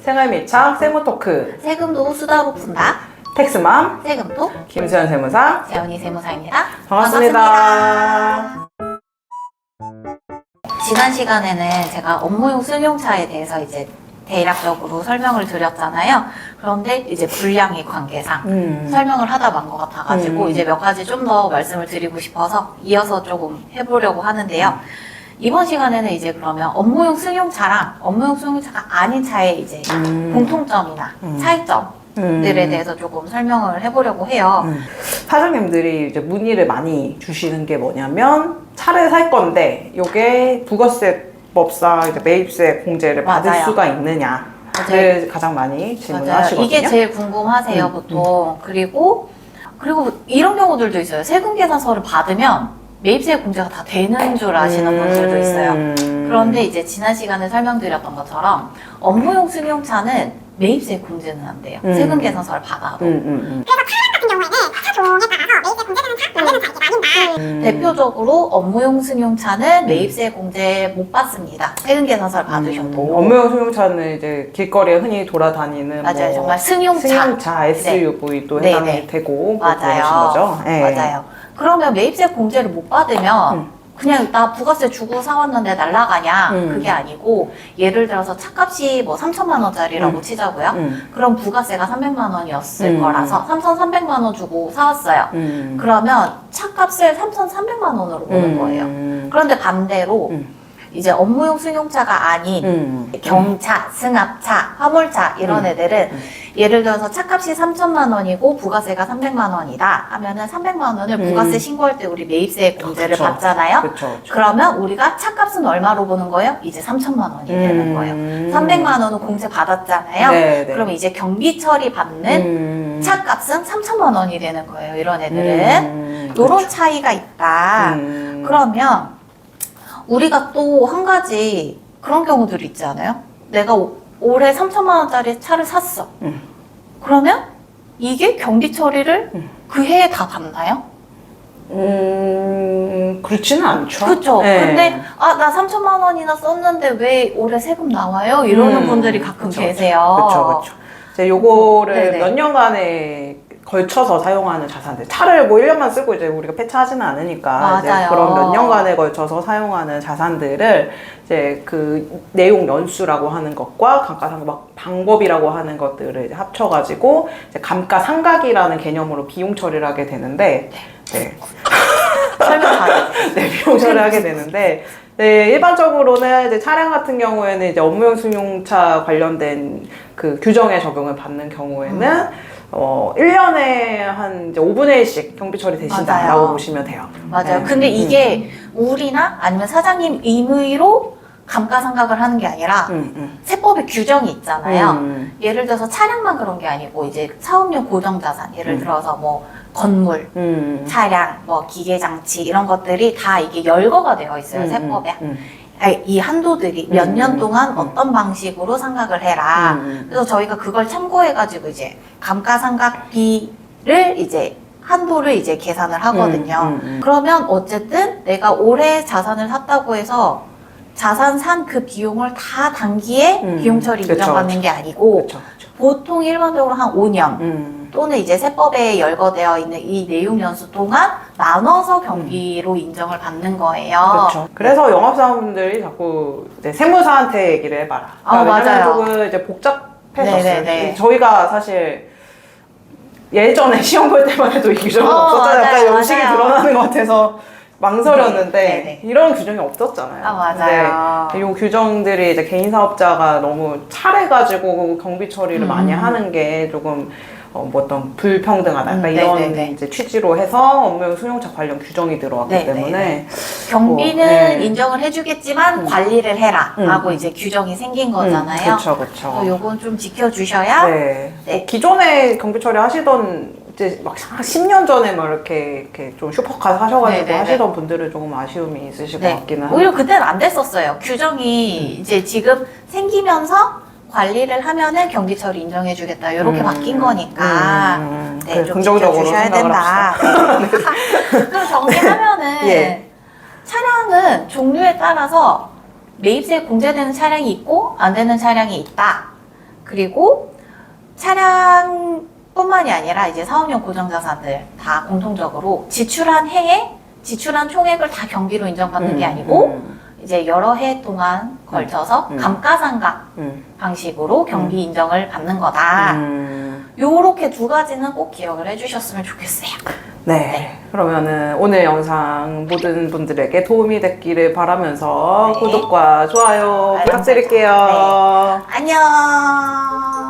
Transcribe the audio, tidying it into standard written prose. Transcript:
생활밀착 세무토크 세금도 수다로 푼다. 텍스맘 세금도 김수현 세무사 재원이 세무사입니다. 반갑습니다. 지난 시간에는 제가 업무용 승용차에 대해서 이제 대략적으로 설명을 드렸잖아요. 그런데 이제 불량의 관계상 설명을 하다 만 것 같아가지고 이제 몇 가지 좀 더 말씀을 드리고 싶어서 이어서 조금 해보려고 하는데요. 이번 시간에는 이제 그러면 업무용 승용차랑 업무용 승용차가 아닌 차의 이제 공통점이나 차이점들에 대해서 조금 설명을 해보려고 해요. 사장님들이 이제 문의를 많이 주시는 게 뭐냐면 차를 살 건데 요게 부가세법상 이제 매입세 공제를 받을 맞아요. 수가 있느냐를 가장 많이 질문하시거든요. 이게 제일 궁금하세요, 보통. 그리고 이런 경우들도 있어요. 세금 계산서를 받으면 매입세 공제가 다 되는 줄 아시는 분들도 있어요. 그런데 이제 지난 시간에 설명드렸던 것처럼 업무용 승용차는 매입세 공제는 안 돼요. 세금 계산서를 받아도. 그래서 차량 같은 경우에는 차 종에 따라서 매입세 공제되는 차, 안 되는 차 이렇게 나뉜다. 대표적으로 업무용 승용차는 매입세 공제 못 받습니다. 세금 계산서를 받으셔도. 업무용 승용차는 이제 길거리에 흔히 돌아다니는 맞아요. 뭐 정말 승용차. SUV도 네. 해당이 네. 되고 맞아요. 그러신 거죠? 네. 맞아요. 그러면 매입세 공제를 못 받으면 그냥 나 부가세 주고 사왔는데 날라가냐? 그게 아니고 예를 들어서 차값이 뭐 3천만 원짜리라고 치자고요. 그럼 부가세가 300만 원이었을 거라서 3,300만 원 주고 사왔어요. 그러면 차값을 3,300만 원으로 보는 거예요. 그런데 반대로 이제 업무용 승용차가 아닌 경차, 승합차, 화물차 이런 애들은 예를 들어서 차값이 3천만 원이고 부가세가 300만 원이다 하면은 300만 원을 부가세 신고할 때 우리 매입세 공제를 그쵸. 받잖아요. 그쵸. 그러면 우리가 차값은 얼마로 보는 거예요? 이제 3천만 원이 되는 거예요. 300만 원은 공제 받았잖아요. 네, 네. 그럼 이제 경비 처리 받는 차값은 3천만 원이 되는 거예요. 이런 애들은. 이런 차이가 있다. 그러면 우리가 또 한 가지 그런 경우들이 있지 않아요? 내가 올해 3천만 원짜리 차를 샀어. 그러면 이게 경비 처리를 그 해에 다 받나요? 그렇지는 않죠. 그렇죠. 네. 근데 나 3천만 원이나 썼는데 왜 올해 세금 나와요? 이러는 분들이 가끔 계세요. 그렇죠. 이제 요거를 네네. 몇 년간에 걸쳐서 사용하는 자산들. 차를 뭐 1년만 쓰고 이제 우리가 폐차하지는 않으니까 이제 맞아요. 그런 몇 년간에 걸쳐서 사용하는 자산들을 이제 그 내용 연수라고 하는 것과 감가상각 방법이라고 하는 것들을 이제 합쳐가지고 이제 감가상각이라는 개념으로 비용 처리를 하게 되는데 네. 설명 잘해주세요. 네, 비용 처리를 하게 되는데 네, 일반적으로는 이제 차량 같은 경우에는 이제 업무용 승용차 관련된 그 규정에 적용을 받는 경우에는 1년에 한 이제 5분의 1씩 경비 처리 되신다라고 맞아요. 보시면 돼요. 맞아요. 네. 근데 이게 우리나 아니면 사장님 임의로 감가상각을 하는 게 아니라 세법의 규정이 있잖아요. 예를 들어서 차량만 그런 게 아니고 이제 사업용 고정자산, 예를 들어서 뭐 건물, 차량, 뭐 기계장치 이런 것들이 다 이게 열거가 되어 있어요. 세법에. 이 한도들이 몇 년 동안 어떤 방식으로 상각을 해라. 그래서 저희가 그걸 참고해가지고 이제 감가상각비를 이제 한도를 이제 계산을 하거든요. 그러면 어쨌든 내가 올해 자산을 샀다고 해서 자산 산 그 비용을 다 단기에 비용 처리 그쵸, 인정받는 게 아니고 그쵸. 보통 일반적으로 한 5년 또는 이제 세법에 열거되어 있는 이 내용 연수 동안 나눠서 경비로 인정을 받는 거예요. 그렇죠. 그래서 영업사원분들이 자꾸 이제 세무사한테 얘기를 해봐라. 왜냐면 맞아요. 조금 이제 복잡해졌어요. 네네네. 저희가 사실 예전에 시험 볼 때만 해도 이 규정은 없었잖아요. 맞아요, 약간 연식이 맞아요. 드러나는 것 같아서 망설였는데 네네. 이런 규정이 없었잖아요. 맞아요. 이 규정들이 이제 개인 사업자가 너무 차례가지고 경비 처리를 많이 하는 게 조금 뭐 어떤 불평등하다 약간 이런 네네네. 이제 취지로 해서 업무용 승용차 관련 규정이 들어왔기 네네네. 때문에 경비는 네. 인정을 해주겠지만 관리를 해라 라고 이제 규정이 생긴 거잖아요. 그렇죠. 요건 좀 지켜주셔야 네. 네. 뭐 기존에 경비 처리 하시던 이제 막 10년 전에 막 이렇게 좀 슈퍼카 사셔가지고 네네네. 하시던 분들은 조금 아쉬움이 있으실 것 같기는 한데. 오히려 그때는 안 됐었어요. 규정이 이제 지금 생기면서 관리를 하면은 경비 처리 인정해주겠다 이렇게 바뀐 거니까 네, 그래, 좀 긍정적으로 지켜주셔야 생각을 된다. 그럼 정리하면은 예. 차량은 종류에 따라서 매입세 공제되는 차량이 있고 안 되는 차량이 있다. 그리고 차량뿐만이 아니라 이제 사업용 고정자산들 다 공통적으로 지출한 해에 지출한 총액을 다 경비로 인정받는 게 아니고 이제 여러 해 동안 걸쳐서 감가상각 방식으로 경비 인정을 받는 거다. 요렇게 두 가지는 꼭 기억을 해주셨으면 좋겠어요. 네. 그러면은 오늘 영상 모든 분들에게 도움이 됐기를 바라면서 네. 구독과 좋아요 알람 부탁드릴게요. 설정. 네. 안녕.